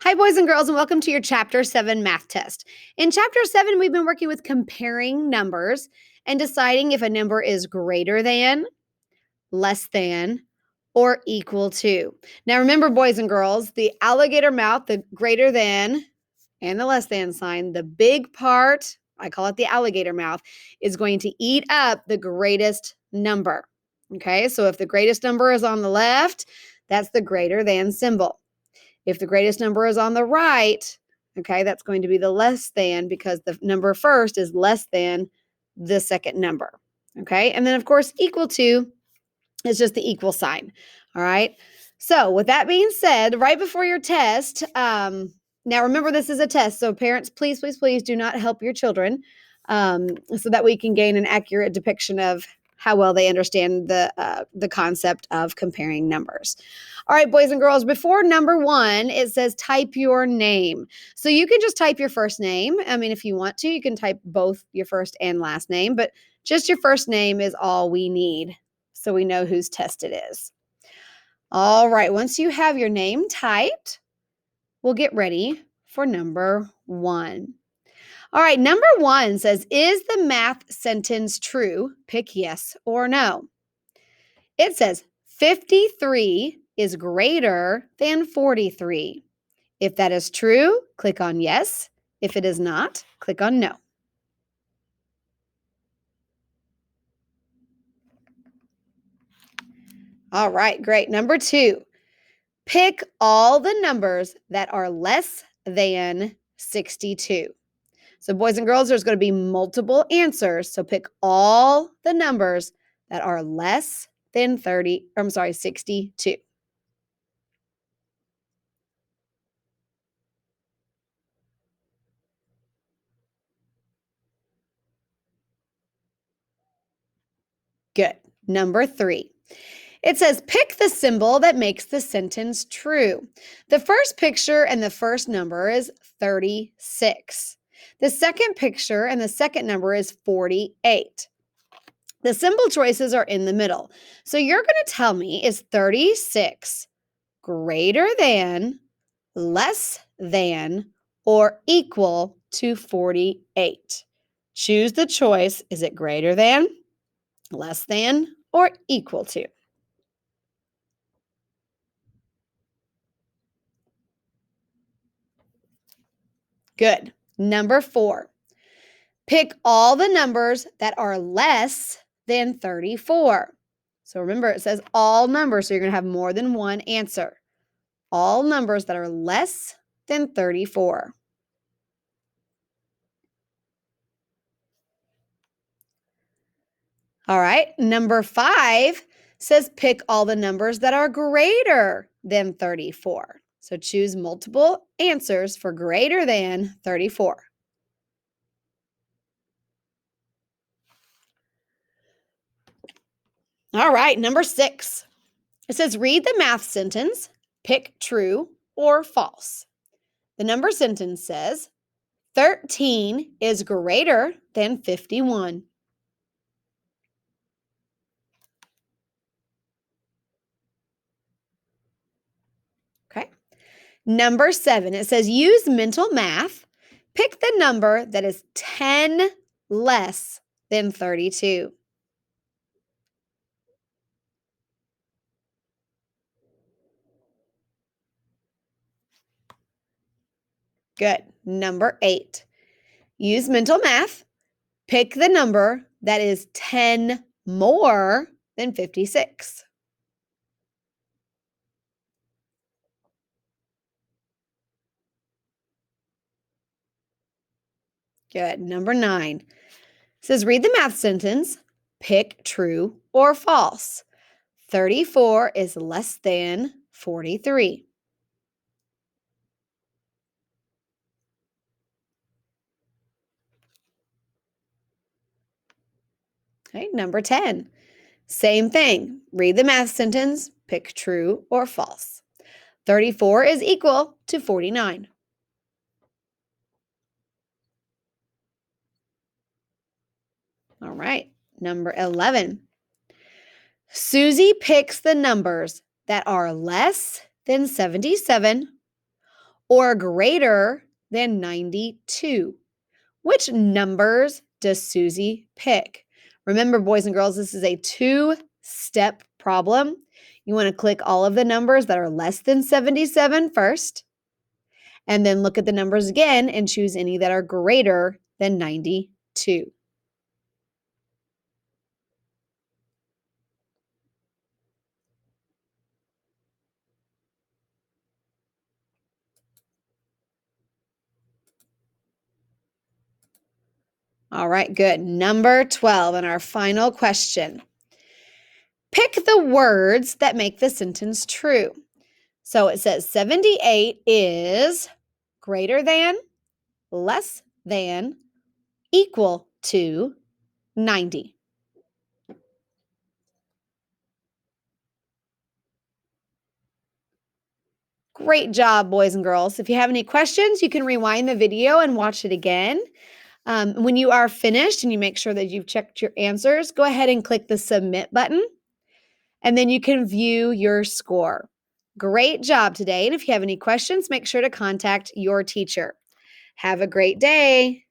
Hi, boys and girls, and welcome to your Chapter 7 math test. In Chapter 7, we've been working with comparing numbers and deciding if a number is greater than, less than, or equal to. Now, remember, boys and girls, the alligator mouth, the greater than, and the less than sign, the big part, I call it the alligator mouth, is going to eat up the greatest number. Okay, so if the greatest number is on the left, that's the greater than symbol. If the greatest number is on the right, okay, that's going to be the less than because the number first is less than the second number. Okay, and then of course, equal to is just the equal sign. All right. So, with that being said, right before your test, now remember this is a test. So, parents, please, please, please do not help your children so that we can gain an accurate depiction of how well they understand the concept of comparing numbers. All right, boys and girls, before number 1, it says type your name. So you can just type your first name. I mean, if you want to, you can type both your first and last name, but just your first name is all we need so we know whose test it is. All right, once you have your name typed, we'll get ready for number 1. All right, number 1 says, is the math sentence true? Pick yes or no. It says 53 is greater than 43. If that is true, click on yes. If it is not, click on no. All right, great. Number 2, pick all the numbers that are less than 62. So boys and girls, there's going to be multiple answers. So pick all the numbers that are less than 62. Good. Number 3. It says, pick the symbol that makes the sentence true. The first picture and the first number is 36. The second picture and the second number is 48. The symbol choices are in the middle. So you're going to tell me, is 36 greater than, less than, or equal to 48? Choose the choice. Is it greater than, less than, or equal to? Good. Number 4, pick all the numbers that are less than 34. So remember, it says all numbers, so you're going to have more than one answer. All numbers that are less than 34. All right, number 5 says pick all the numbers that are greater than 34. So choose multiple answers for greater than 34. All right, number 6. It says read the math sentence, pick true or false. The number sentence says 13 is greater than 51. Okay. Number 7, it says use mental math. Pick the number that is 10 less than 32. Good. Number 8, use mental math. Pick the number that is 10 more than 56. Good. Number 9 says read the math sentence, pick true or false. 34 is less than 43. Okay, number 10. Same thing. Read the math sentence, pick true or false. 34 is equal to 49. All right, number 11. Susie picks the numbers that are less than 77 or greater than 92? Which numbers does Susie pick? Remember, boys and girls, this is a two-step problem. You want to click all of the numbers that are less than 77 first, and then look at the numbers again and choose any that are greater than 92. All right, good. Number 12, and our final question. Pick the words that make the sentence true. So it says 78 is greater than, less than, equal to 90. Great job, boys and girls. If you have any questions, you can rewind the video and watch it again. When you are finished and you make sure that you've checked your answers, go ahead and click the submit button, and then you can view your score. Great job today. And if you have any questions, make sure to contact your teacher. Have a great day.